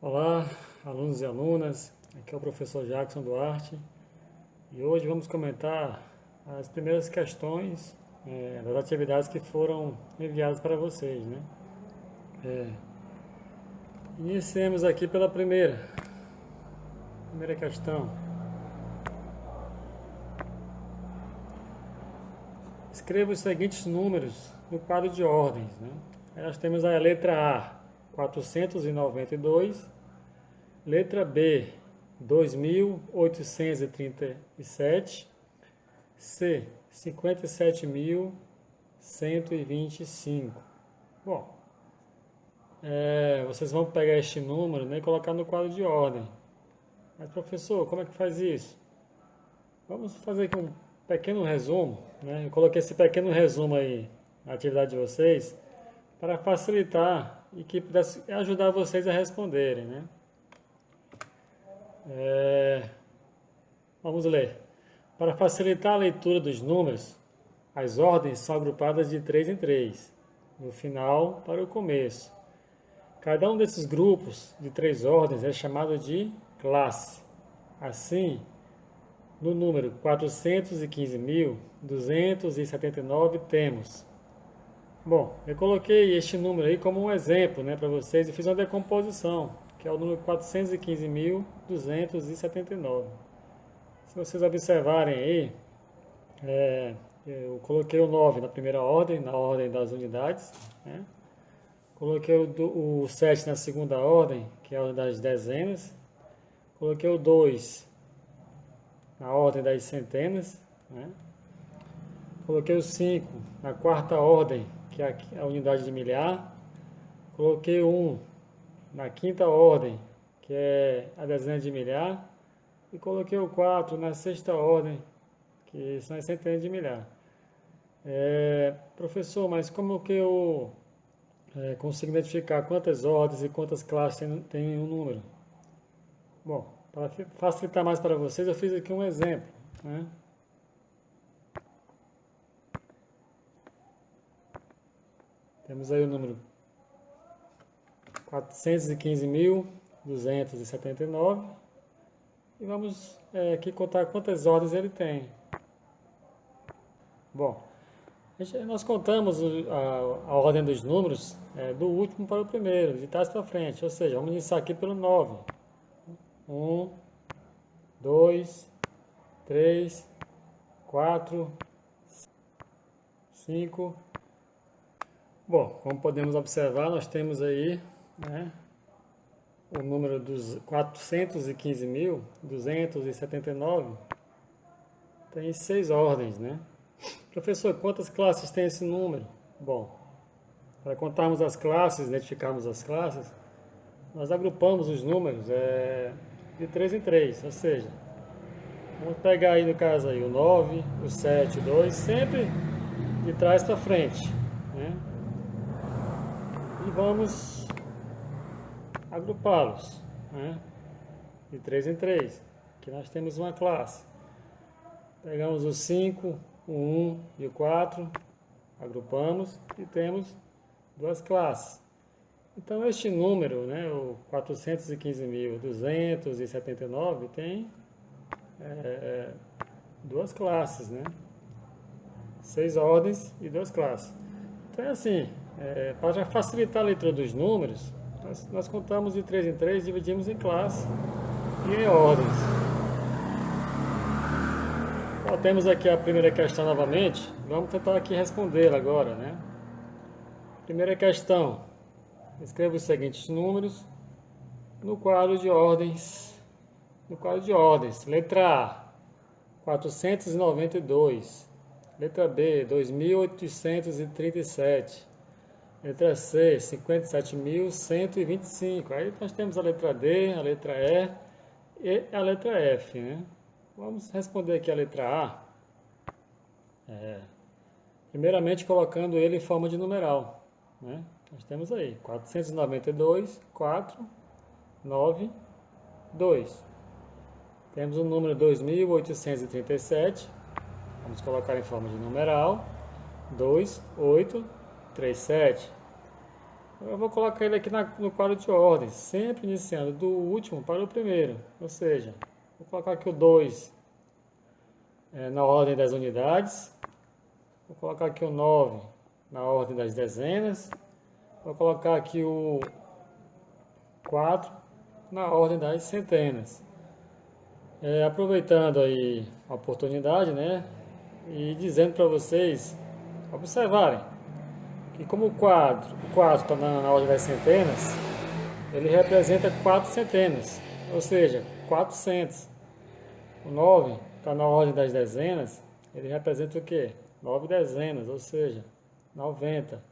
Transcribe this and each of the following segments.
Olá, alunos e alunas, aqui é o professor Jackson Duarte e hoje vamos comentar as primeiras questões das atividades que foram enviadas para vocês, né? Iniciemos aqui pela primeira questão. Escreva os seguintes números no quadro de ordens, né? Aí nós temos a letra A, 492, letra B, 2.837, C, 57.125. Bom, vocês vão pegar este número, né, e colocar no quadro de ordem. Mas, professor, como é que faz isso? Vamos fazer aqui um pequeno resumo, né? Eu coloquei esse pequeno resumo aí na atividade de vocês para facilitar e que pudesse ajudar vocês a responderem, né? Vamos ler. Para facilitar a leitura dos números, as ordens são agrupadas de 3 em 3, do final para o começo. Cada um desses grupos de 3 ordens é chamado de classe. Assim, no número 415.279 temos. Bom, eu coloquei este número aí como um exemplo, né, para vocês e fiz uma decomposição, que é o número 415.279. Se vocês observarem aí, eu coloquei o 9 na primeira ordem, na ordem das unidades, né? Coloquei o 7 na segunda ordem, que é a ordem das dezenas. Coloquei o 2 na ordem das centenas, né? Coloquei o 5 na quarta ordem, que é a unidade de milhar. Coloquei o 1 na quinta ordem, que é a dezena de milhar. E coloquei o 4 na sexta ordem, que são as centenas de milhar. Professor, mas como que eu consigo identificar quantas ordens e quantas classes tem um número? Bom, para facilitar mais para vocês, eu fiz aqui um exemplo, né? Temos aí o número 415.279 e vamos aqui contar quantas ordens ele tem. Bom, nós contamos a ordem dos números do último para o primeiro, de trás para frente, ou seja, vamos iniciar aqui pelo 9. 1, 2, 3, 4, 5. Bom, como podemos observar, nós temos aí, né, o número dos 415.279 tem 6 ordens, né? Professor, quantas classes tem esse número? Bom, para contarmos as classes, identificarmos as classes, nós agrupamos os números de 3 em 3, ou seja, vamos pegar aí no caso aí o 9, o 7, o 2, sempre de trás para frente, né? E vamos agrupá-los, né, de 3 em 3. Aqui nós temos uma classe. Pegamos o 5, o 1 e o 4, agrupamos e temos duas classes. Então este número, né, o 415.279, tem duas classes, né? 6 ordens e 2 classes. Então é assim, para facilitar a leitura dos números, nós contamos de 3 em 3, dividimos em classe e em ordens. Bom, temos aqui a primeira questão novamente, vamos tentar aqui respondê-la agora, né? Primeira questão, escreva os seguintes números no quadro de ordens. Letra A, 492. Letra B, 2.837. Letra C, 57.125. Aí nós temos a letra D, a letra E e a letra F, né? Vamos responder aqui a letra A. Primeiramente colocando ele em forma de numeral, né? Nós temos aí 492, 4, 9, 2. Temos o número 2.837. Vamos colocar em forma de numeral. 2, 8, 3, 7. Eu vou colocar ele aqui no quadro de ordem, sempre iniciando do último para o primeiro. Ou seja, vou colocar aqui o 2 na ordem das unidades. Vou colocar aqui o 9 na ordem das dezenas. Vou colocar aqui o 4 na ordem das centenas. Aproveitando aí a oportunidade, né? E dizendo para vocês observarem que como o 4 está na ordem das centenas, ele representa 4 centenas, ou seja, 400. O 9 está na ordem das dezenas, ele representa o quê? 9 dezenas, ou seja, 90.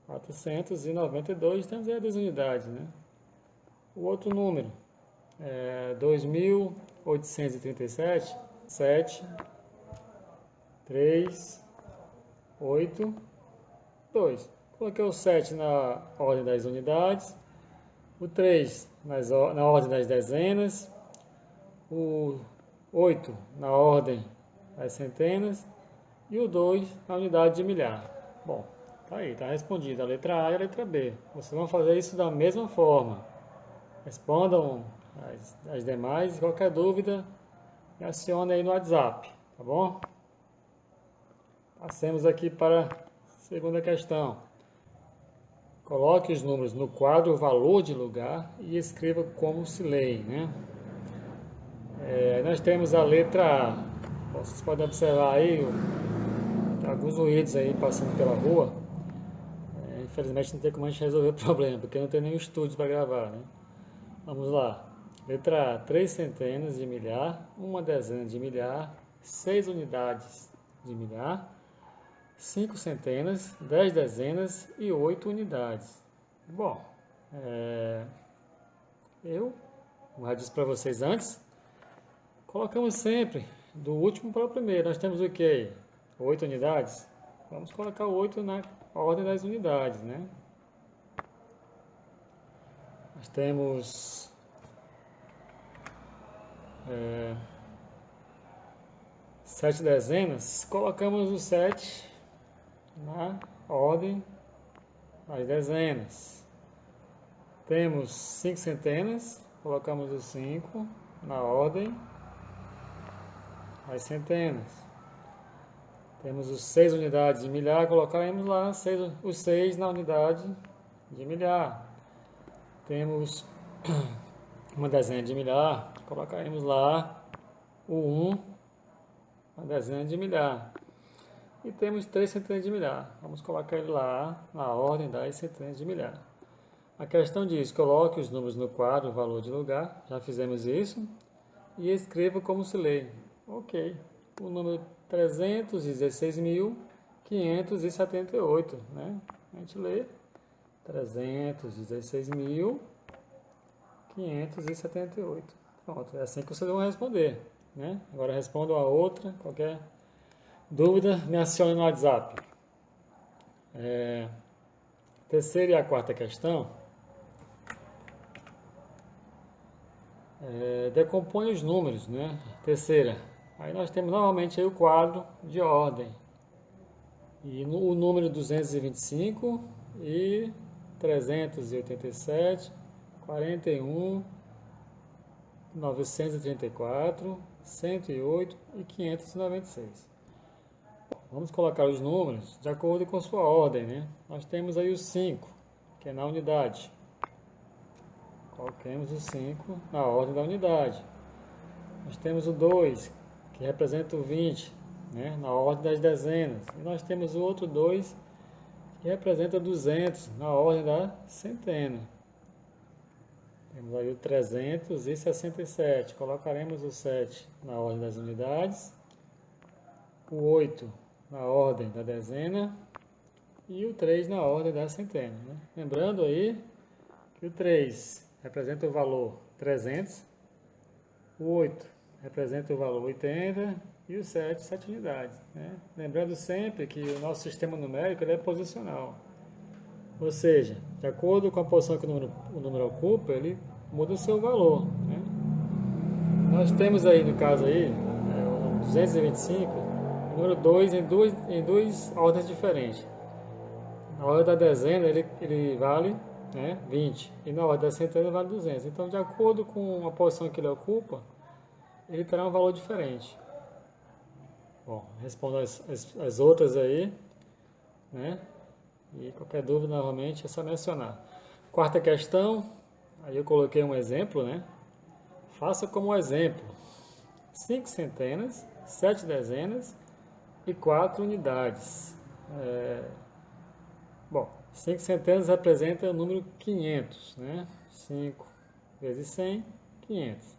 492, temos aí as unidades, né? O outro número é 2.837, 7, 3, 8, 2. Coloquei o 7 na ordem das unidades, o 3 na ordem das dezenas, o 8 na ordem das centenas e o 2 na unidade de milhar. Bom, tá aí, tá respondido a letra A e a letra B. Vocês vão fazer isso da mesma forma. Respondam as demais, qualquer dúvida, me acione aí no WhatsApp, tá bom? Passemos aqui para a segunda questão. Coloque os números no quadro valor de lugar e escreva como se lê, né? Nós temos a letra A. Vocês podem observar aí alguns ruídos aí passando pela rua. Infelizmente não tem como a gente resolver o problema, porque não tem nenhum estúdio para gravar, né? Vamos lá. Letra A, 3 centenas de milhar, 1 dezena de milhar, 6 unidades de milhar, 5 centenas, 10 dezenas e 8 unidades. Bom, eu já disse para vocês antes, colocamos sempre do último para o primeiro. Nós temos o que? 8 unidades? Vamos colocar o 8 na ordem das unidades, né? Nós temos 7 dezenas, colocamos o 7 na ordem das dezenas. Temos 5 centenas, colocamos o 5 na ordem das centenas. Temos os 6 unidades de milhar, colocaremos lá os 6 na unidade de milhar. Temos uma dezena de milhar, colocaremos lá o 1 na dezena de milhar. E temos 3 centenas de milhar. Vamos colocar ele lá na ordem das centenas de milhar. A questão diz, coloque os números no quadro, valor de lugar. Já fizemos isso. E escreva como se lê. Ok. O número 316.578, né? A gente lê 316.578. Pronto, é assim que vocês vão responder, né? Agora respondam a outra, qualquer dúvida, me acione no WhatsApp. Terceira e a quarta questão. Decompõe os números, né? Terceira. Aí nós temos novamente aí o quadro de ordem. E o número 225 e 387, 41, 934, 108 e 596. Vamos colocar os números de acordo com sua ordem, né? Nós temos aí o 5, que é na unidade. Coloquemos o 5 na ordem da unidade. Nós temos o 2, que representa o 20, né? Na ordem das dezenas. E nós temos o outro 2, que representa 200, na ordem da centena. Temos aí o 367. Colocaremos o 7 na ordem das unidades. O 8 na ordem da dezena e o 3 na ordem da centena, né? Lembrando aí que o 3 representa o valor 300, o 8 representa o valor 80 e o 7 unidades, né? Lembrando sempre que o nosso sistema numérico ele é posicional, ou seja, de acordo com a posição que o número ocupa, ele muda o seu valor, né? Nós temos aí, no caso aí, o 225, número 2 em duas ordens diferentes. Na ordem da dezena ele vale, né, 20, e na ordem da centena vale 200. Então, de acordo com a posição que ele ocupa, ele terá um valor diferente. Bom, respondo as outras aí, né? E qualquer dúvida, novamente, é só mencionar. Quarta questão, aí eu coloquei um exemplo, né? Faça como exemplo: 5 centenas, 7 dezenas e 4 unidades. Bom, 5 centenas representa o número 500, né? 5 vezes 100, 500.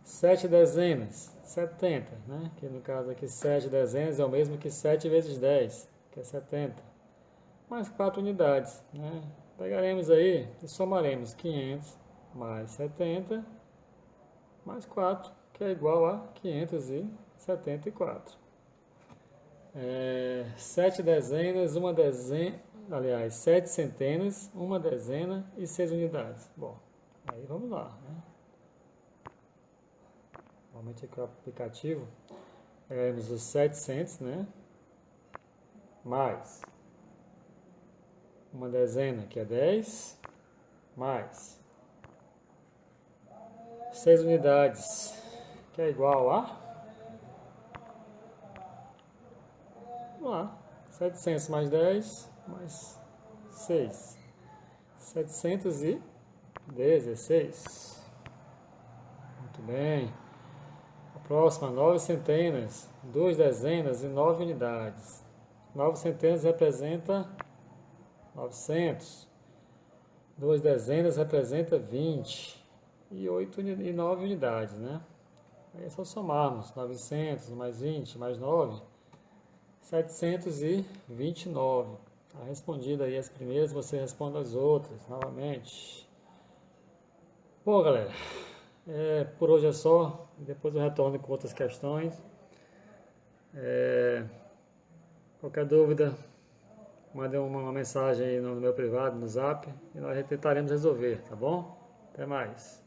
7 dezenas, 70, né? Que no caso aqui 7 dezenas é o mesmo que 7 vezes 10, que é 70. Mais 4 unidades, né? Pegaremos aí e somaremos 500 mais 70 mais 4, que é igual a 574. 7 dezenas, uma dezena, aliás, 7 centenas, uma dezena e 6 unidades. Bom, aí vamos lá, né? Normalmente aqui o aplicativo, pegaremos os 700, né? Mais uma dezena, que é 10, mais 6 unidades, que é igual a, vamos lá, 700 mais 10, mais 6, 716. Muito bem. A próxima, 9 centenas, 2 dezenas e 9 unidades. 9 centenas representa 900. 2 dezenas representa 20. E 9 unidades, né? Aí é só somarmos. 900 mais 20 mais 9, 729. Tá respondida aí as primeiras, você responde as outras novamente. Bom, galera, por hoje é só. Depois eu retorno com outras questões. Qualquer dúvida, mande uma mensagem aí no meu privado, no Zap, e nós tentaremos resolver, tá bom? Até mais.